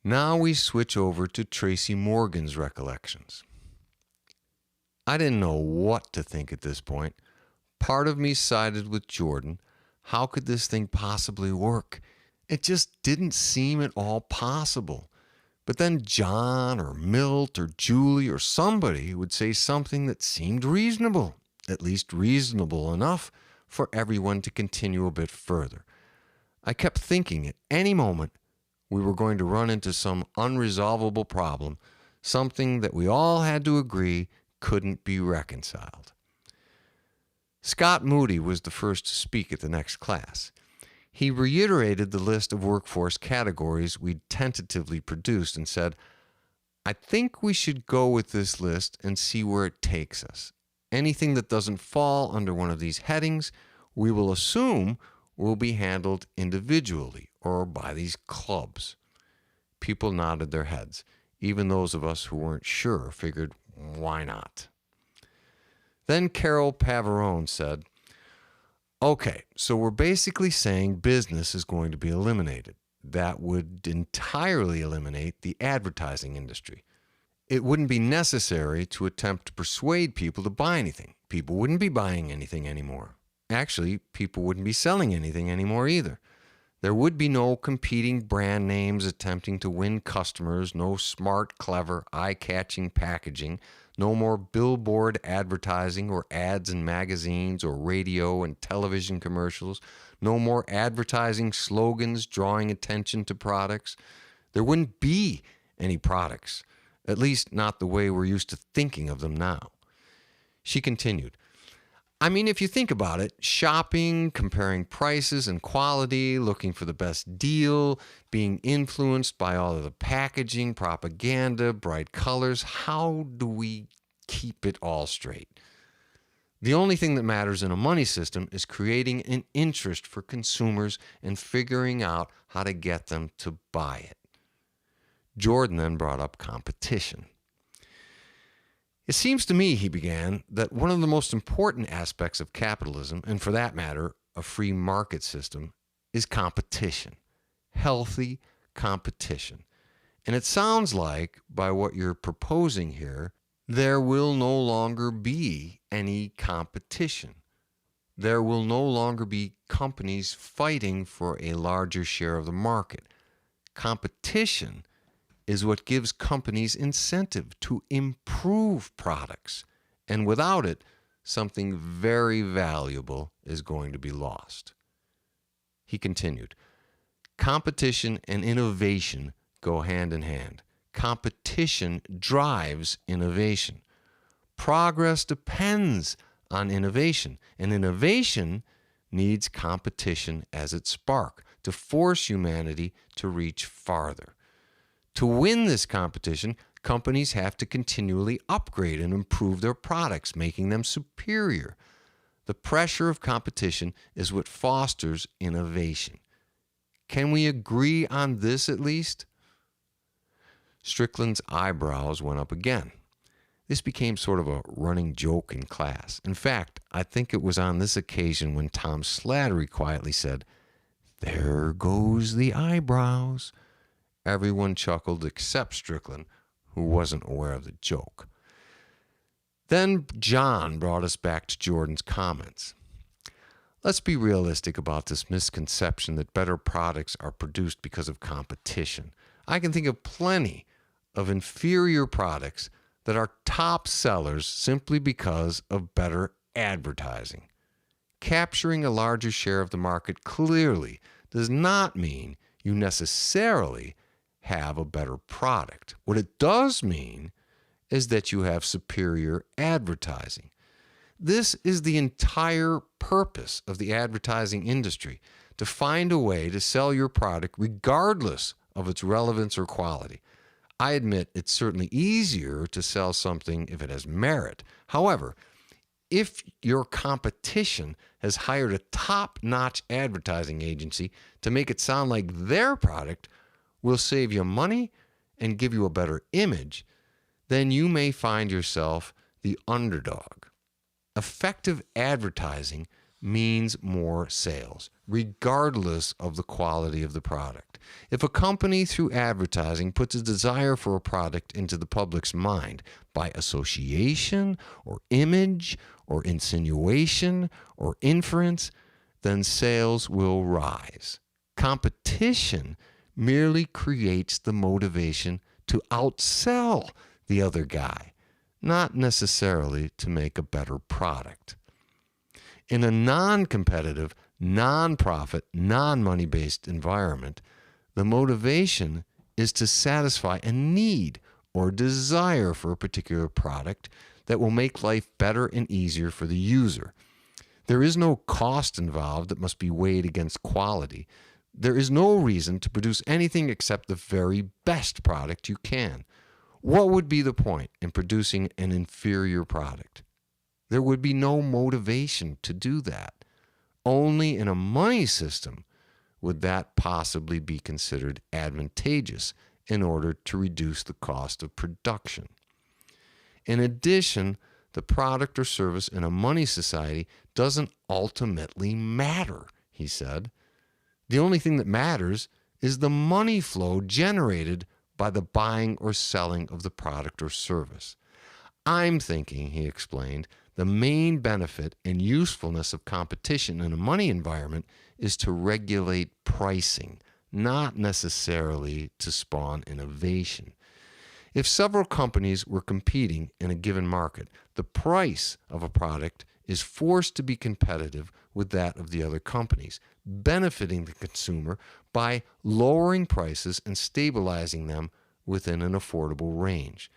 Now we switch over to Tracy Morgan's recollections. I didn't know what to think at this point. Part of me sided with Jordan. How could this thing possibly work? It just didn't seem at all possible. But then John or Milt or Julie or somebody would say something that seemed reasonable, at least reasonable enough for everyone to continue a bit further. I kept thinking at any moment we were going to run into some unresolvable problem, something that we all had to agree couldn't be reconciled. Scott Moody was the first to speak at the next class. He reiterated the list of workforce categories we'd tentatively produced and said, I think we should go with this list and see where it takes us. Anything that doesn't fall under one of these headings, we will assume will be handled individually or by these clubs. People nodded their heads. Even those of us who weren't sure figured, why not? Then Carol Pavarone said, okay, so we're basically saying business is going to be eliminated. That would entirely eliminate the advertising industry. It wouldn't be necessary to attempt to persuade people to buy anything. People wouldn't be buying anything anymore. Actually, people wouldn't be selling anything anymore either. There would be no competing brand names attempting to win customers, no smart, clever, eye-catching packaging, no more billboard advertising or ads in magazines or radio and television commercials, no more advertising slogans drawing attention to products. There wouldn't be any products, at least not the way we're used to thinking of them now. She continued, I mean, if you think about it, shopping, comparing prices and quality, looking for the best deal, being influenced by all of the packaging, propaganda, bright colors, how do we keep it all straight? The only thing that matters in a money system is creating an interest for consumers and figuring out how to get them to buy it. Jordan then brought up competition. It seems to me, he began, that one of the most important aspects of capitalism, and for that matter, a free market system, is competition. Healthy competition. And it sounds like, by what you're proposing here, there will no longer be any competition. There will no longer be companies fighting for a larger share of the market. Competition is what gives companies incentive to improve products. And without it, something very valuable is going to be lost. He continued, competition and innovation go hand in hand. Competition drives innovation. Progress depends on innovation, and innovation needs competition as its spark to force humanity to reach farther. To win this competition, companies have to continually upgrade and improve their products, making them superior. The pressure of competition is what fosters innovation. Can we agree on this at least? Strickland's eyebrows went up again. This became sort of a running joke in class. In fact, I think it was on this occasion when Tom Slattery quietly said, "There goes the eyebrows." Everyone chuckled except Strickland, who wasn't aware of the joke. Then John brought us back to Jordan's comments. Let's be realistic about this misconception that better products are produced because of competition. I can think of plenty of inferior products that are top sellers simply because of better advertising. Capturing a larger share of the market clearly does not mean you necessarily have a better product. What it does mean is that you have superior advertising. This is the entire purpose of the advertising industry, to find a way to sell your product regardless of its relevance or quality. I admit it's certainly easier to sell something if it has merit. However, if your competition has hired a top-notch advertising agency to make it sound like their product will save you money and give you a better image, then you may find yourself the underdog. Effective advertising means more sales, regardless of the quality of the product. If a company through advertising puts a desire for a product into the public's mind by association or image or insinuation or inference, then sales will rise. Competition merely creates the motivation to outsell the other guy, not necessarily to make a better product. In a non-competitive, non-profit, non-money-based environment, the motivation is to satisfy a need or desire for a particular product that will make life better and easier for the user. There is no cost involved that must be weighed against quality. There is no reason to produce anything except the very best product you can. What would be the point in producing an inferior product? There would be no motivation to do that. Only in a money system would that possibly be considered advantageous in order to reduce the cost of production. In addition, the product or service in a money society doesn't ultimately matter, he said. The only thing that matters is the money flow generated by the buying or selling of the product or service. I'm thinking, he explained, the main benefit and usefulness of competition in a money environment is to regulate pricing, not necessarily to spawn innovation. If several companies were competing in a given market, the price of a product is forced to be competitive with that of the other companies, benefiting the consumer by lowering prices and stabilizing them within an affordable range.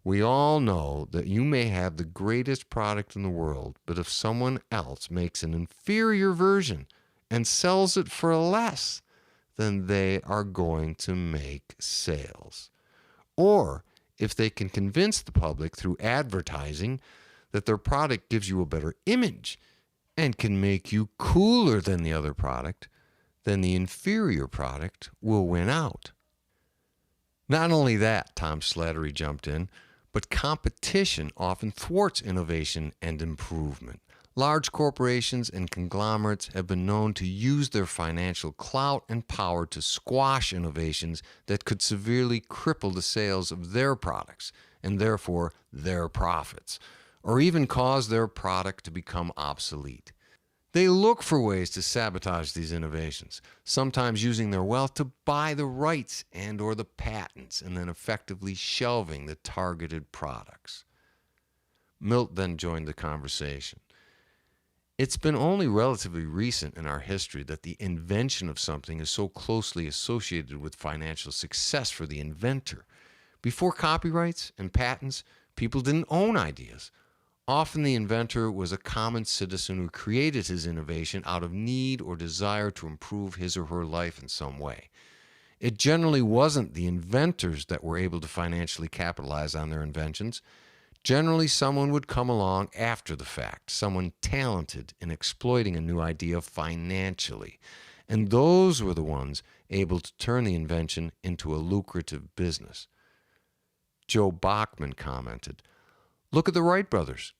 We all know that you may have the greatest product in the world, but if someone else makes an inferior version and sells it for less, then they are going to make sales. Or if they can convince the public through advertising that their product gives you a better image and can make you cooler than the other product, then the inferior product will win out. Not only that, Tom Slattery jumped in, but competition often thwarts innovation and improvement. Large corporations and conglomerates have been known to use their financial clout and power to squash innovations that could severely cripple the sales of their products and therefore their profits, or even cause their product to become obsolete. They look for ways to sabotage these innovations, sometimes using their wealth to buy the rights and or the patents and then effectively shelving the targeted products. Milt then joined the conversation. It's been only relatively recent in our history that the invention of something is so closely associated with financial success for the inventor. Before copyrights and patents, people didn't own ideas. Often the inventor was a common citizen who created his innovation out of need or desire to improve his or her life in some way. It generally wasn't the inventors that were able to financially capitalize on their inventions. Generally, someone would come along after the fact, someone talented in exploiting a new idea financially. And those were the ones able to turn the invention into a lucrative business. Joe Bachman commented, "Look at the Wright brothers.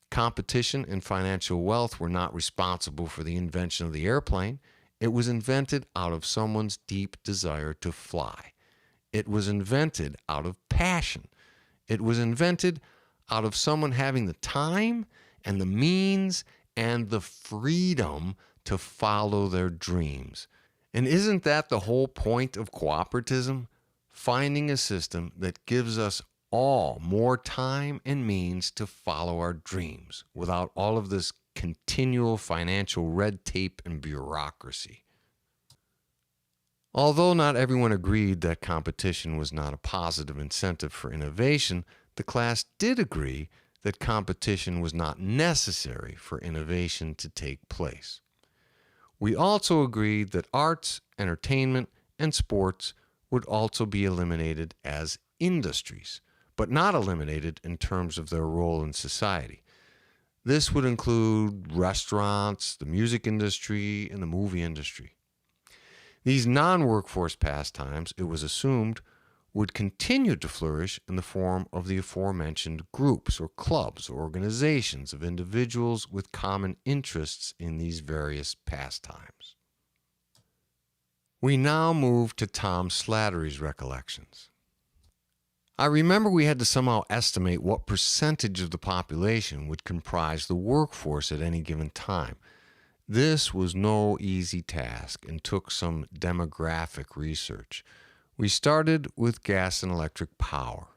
Competition and financial wealth were not responsible for the invention of the airplane. It was invented out of someone's deep desire to fly. It was invented out of passion. It was invented out of someone having the time and the means and the freedom to follow their dreams." And isn't that the whole point of cooperativism? Finding a system that gives us all more time and means to follow our dreams without all of this continual financial red tape and bureaucracy. Although not everyone agreed that competition was not a positive incentive for innovation, the class did agree that competition was not necessary for innovation to take place. We also agreed that arts, entertainment, and sports would also be eliminated as industries, but not eliminated in terms of their role in society. This would include restaurants, the music industry, and the movie industry. These non-workforce pastimes, it was assumed, would continue to flourish in the form of the aforementioned groups or clubs or organizations of individuals with common interests in these various pastimes. We now move to Tom Slattery's recollections. I remember we had to somehow estimate what percentage of the population would comprise the workforce at any given time. This was no easy task and took some demographic research. We started with gas and electric power.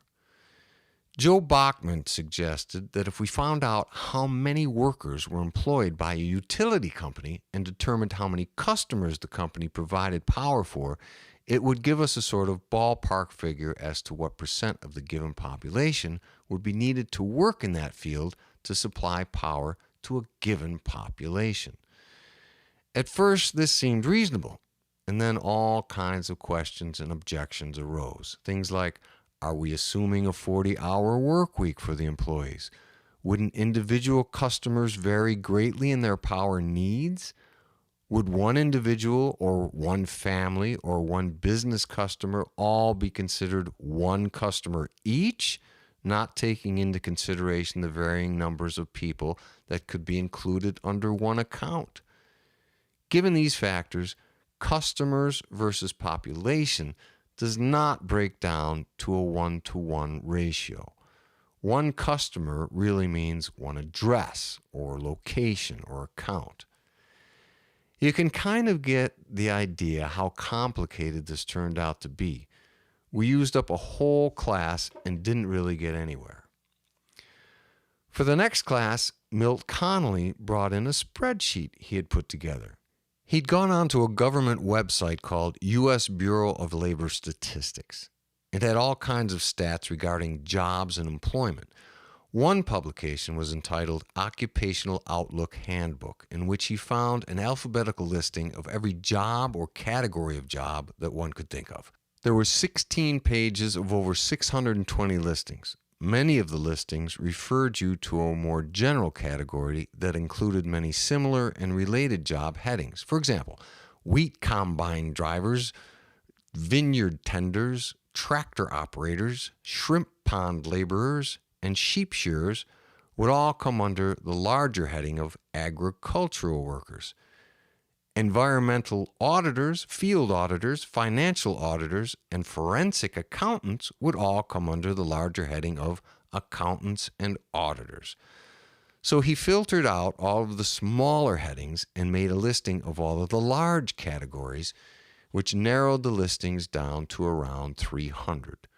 Joe Bachman suggested that if we found out how many workers were employed by a utility company and determined how many customers the company provided power for, it would give us a sort of ballpark figure as to what percent of the given population would be needed to work in that field to supply power to a given population. At first, this seemed reasonable, and then all kinds of questions and objections arose. Things like, are we assuming a 40-hour work week for the employees? Wouldn't individual customers vary greatly in their power needs? Would one individual or one family or one business customer all be considered one customer each, not taking into consideration the varying numbers of people that could be included under one account? Given these factors, customers versus population does not break down to a 1-to-1 ratio. One customer really means one address or location or account. You can kind of get the idea how complicated this turned out to be. We used up a whole class and didn't really get anywhere. For the next class, Milt Connolly brought in a spreadsheet he had put together. He'd gone onto a government website called U.S. Bureau of Labor Statistics. It had all kinds of stats regarding jobs and employment. One publication was entitled Occupational Outlook Handbook, in which he found an alphabetical listing of every job or category of job that one could think of. There were 16 pages of over 620 listings. Many of the listings referred you to a more general category that included many similar and related job headings. For example, wheat combine drivers, vineyard tenders, tractor operators, shrimp pond laborers, and sheep shearers would all come under the larger heading of agricultural workers. Environmental auditors, field auditors, financial auditors, and forensic accountants would all come under the larger heading of accountants and auditors. So he filtered out all of the smaller headings and made a listing of all of the large categories, which narrowed the listings down to around 300.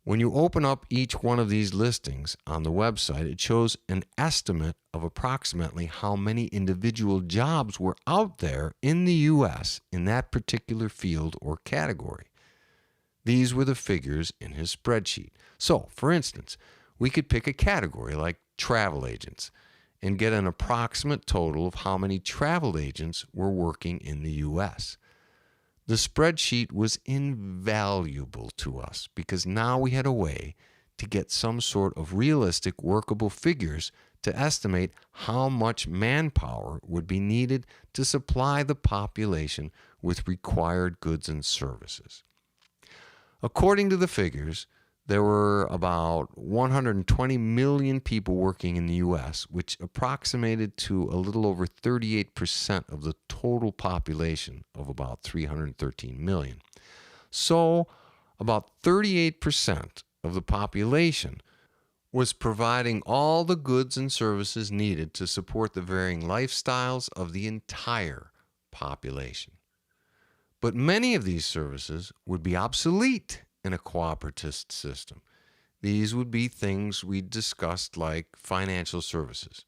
When you open up each one of these listings on the website, it shows an estimate of approximately how many individual jobs were out there in the U.S. in that particular field or category. These were the figures in his spreadsheet. So, for instance, we could pick a category like travel agents and get an approximate total of how many travel agents were working in the U.S. The spreadsheet was invaluable to us because now we had a way to get some sort of realistic, workable figures to estimate how much manpower would be needed to supply the population with required goods and services. According to the figures, there were about 120 million people working in the U.S., which approximated to a little over 38% of the total population of about 313 million. So, about 38% of the population was providing all the goods and services needed to support the varying lifestyles of the entire population. But many of these services would be obsolete in a cooperative system. These would be things we discussed like financial services.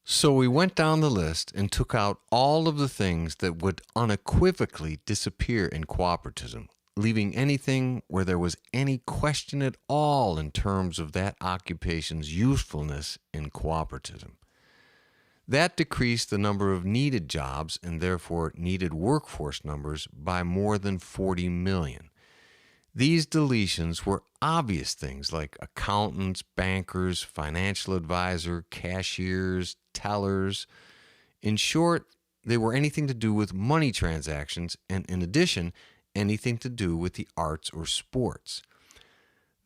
So we went down the list and took out all of the things that would unequivocally disappear in cooperativism, leaving anything where there was any question at all in terms of that occupation's usefulness in cooperativism. That decreased the number of needed jobs and therefore needed workforce numbers by more than 40 million. These deletions were obvious things like accountants, bankers, financial advisor, cashiers, tellers. In short, they were anything to do with money transactions and, in addition, anything to do with the arts or sports.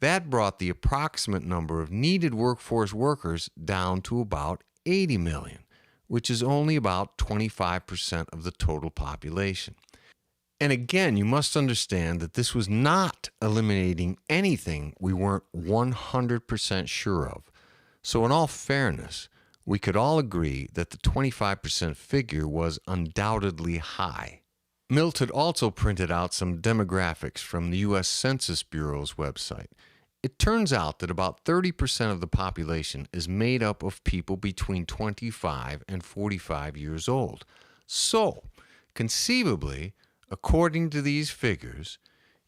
That brought the approximate number of needed workforce workers down to about 80 million, which is only about 25% of the total population. And again, you must understand that this was not eliminating anything we weren't 100% sure of. So, in all fairness, we could all agree that the 25% figure was undoubtedly high. Milt had also printed out some demographics from the U.S. Census Bureau's website. It turns out that about 30% of the population is made up of people between 25 and 45 years old. So, conceivably, according to these figures,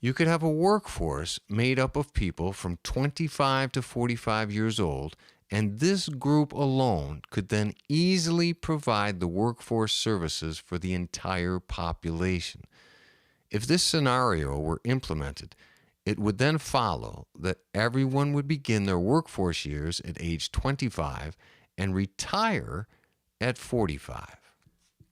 you could have a workforce made up of people from 25 to 45 years old, and this group alone could then easily provide the workforce services for the entire population. If this scenario were implemented, it would then follow that everyone would begin their workforce years at age 25 and retire at 45.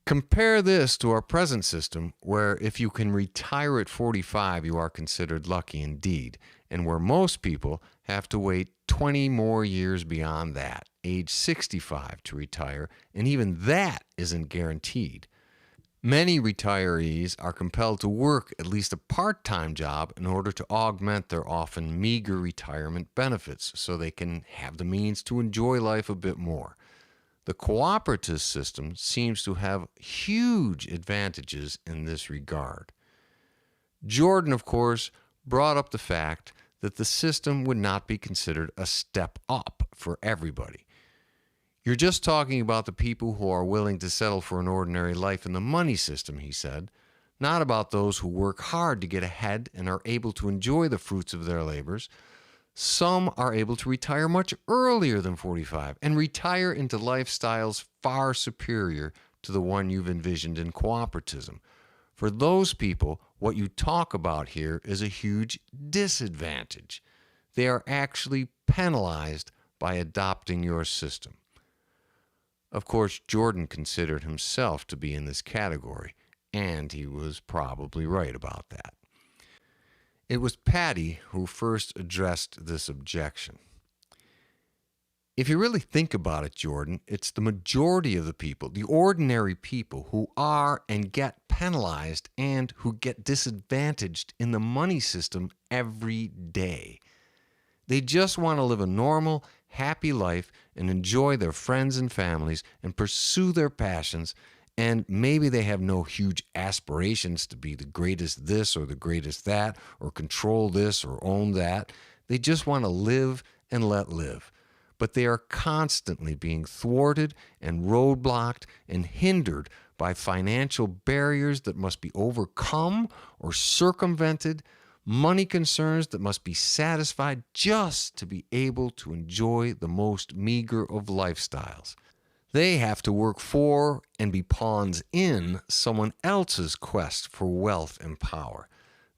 Compare this to our present system, where if you can retire at 45, you are considered lucky indeed, and where most people have to wait 20 more years beyond that, age 65, to retire, and even that isn't guaranteed. Many retirees are compelled to work at least a part-time job in order to augment their often meager retirement benefits so they can have the means to enjoy life a bit more. The cooperative system seems to have huge advantages in this regard. Jordan, of course, brought up the fact that the system would not be considered a step up for everybody. You're just talking about the people who are willing to settle for an ordinary life in the money system, he said, not about those who work hard to get ahead and are able to enjoy the fruits of their labors. Some are able to retire much earlier than 45 and retire into lifestyles far superior to the one you've envisioned in cooperatism. For those people, what you talk about here is a huge disadvantage. They are actually penalized by adopting your system. Of course, Jordan considered himself to be in this category, and he was probably right about that. It was Patty who first addressed this objection. If you really think about it, Jordan, it's the majority of the people, the ordinary people, who are and get penalized and who get disadvantaged in the money system every day. They just want to live a normal, happy life and enjoy their friends and families and pursue their passions. And maybe they have no huge aspirations to be the greatest this or the greatest that, or control this or own that. They just want to live and let live. But they are constantly being thwarted and roadblocked and hindered by financial barriers that must be overcome or circumvented, money concerns that must be satisfied just to be able to enjoy the most meager of lifestyles. They have to work for and be pawns in someone else's quest for wealth and power.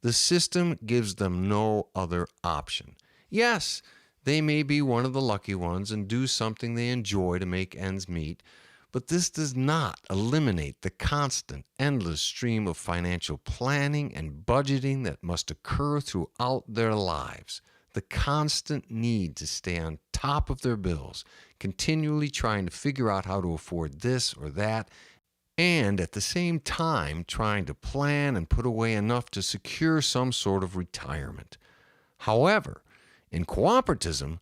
The system gives them no other option. Yes, they may be one of the lucky ones and do something they enjoy to make ends meet, but this does not eliminate the constant, endless stream of financial planning and budgeting that must occur throughout their lives. The constant need to stay on top of their bills, continually trying to figure out how to afford this or that, and at the same time trying to plan and put away enough to secure some sort of retirement. However, in cooperatism,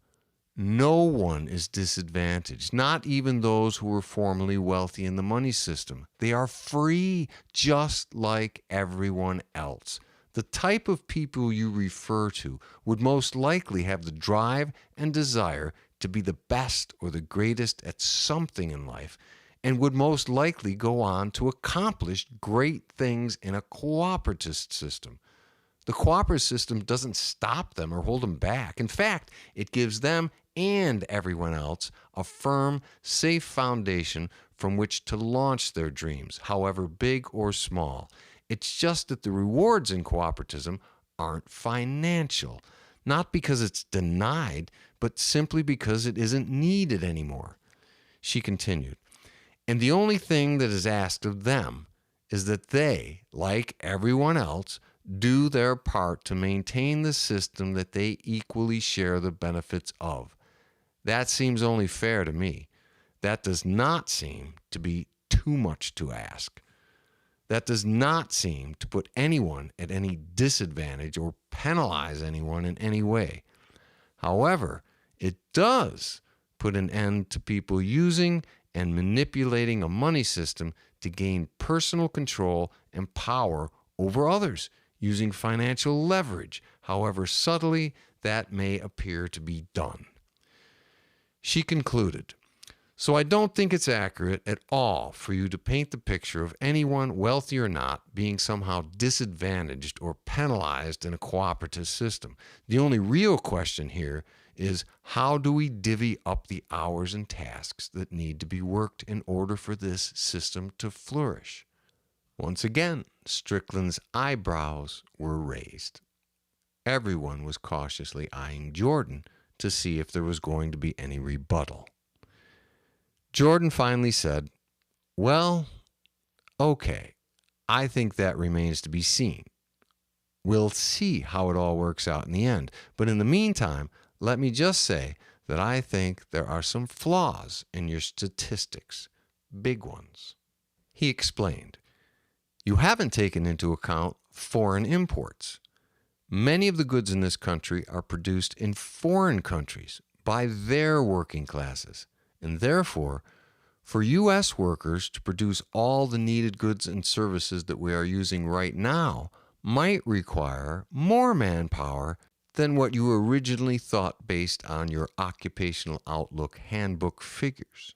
no one is disadvantaged, not even those who were formerly wealthy in the money system. They are free just like everyone else. The type of people you refer to would most likely have the drive and desire to be the best or the greatest at something in life, and would most likely go on to accomplish great things in a cooperative system. The cooperative system doesn't stop them or hold them back. In fact, it gives them and everyone else a firm, safe foundation from which to launch their dreams, however big or small. It's just that the rewards in cooperativism aren't financial, not because it's denied, but simply because it isn't needed anymore. She continued, and the only thing that is asked of them is that they, like everyone else, do their part to maintain the system that they equally share the benefits of. That seems only fair to me. That does not seem to be too much to ask. That does not seem to put anyone at any disadvantage or penalize anyone in any way. However, it does put an end to people using and manipulating a money system to gain personal control and power over others using financial leverage, however subtly that may appear to be done. She concluded, "So I don't think it's accurate at all for you to paint the picture of anyone, wealthy or not, being somehow disadvantaged or penalized in a cooperative system. The only real question here is, how do we divvy up the hours and tasks that need to be worked in order for this system to flourish?" Once again, Strickland's eyebrows were raised. Everyone was cautiously eyeing Jordan to see if there was going to be any rebuttal. Jordan finally said, "Well, okay, I think that remains to be seen. We'll see how it all works out in the end. But in the meantime, let me just say that I think there are some flaws in your statistics, big ones." He explained, "You haven't taken into account foreign imports. Many of the goods in this country are produced in foreign countries by their working classes, and therefore, for U.S. workers to produce all the needed goods and services that we are using right now might require more manpower than what you originally thought based on your Occupational Outlook handbook figures."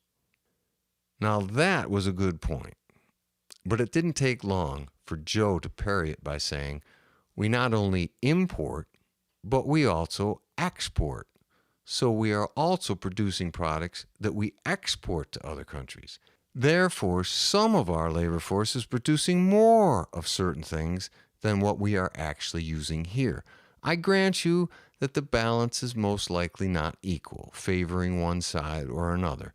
Now that was a good point, but it didn't take long for Joe to parry it by saying, "We not only import, but we also export. So we are also producing products that we export to other countries. Therefore, some of our labor force is producing more of certain things than what we are actually using here. I grant you that the balance is most likely not equal, favoring one side or another.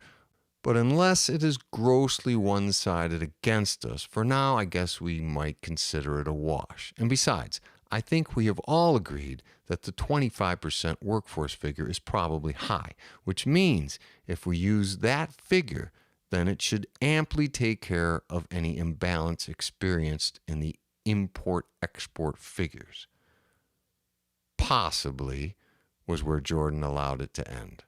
But unless it is grossly one-sided against us, for now I guess we might consider it a wash. And besides, I think we have all agreed that the 25% workforce figure is probably high, which means if we use that figure, then it should amply take care of any imbalance experienced in the import-export figures." Possibly was where Jordan allowed it to end.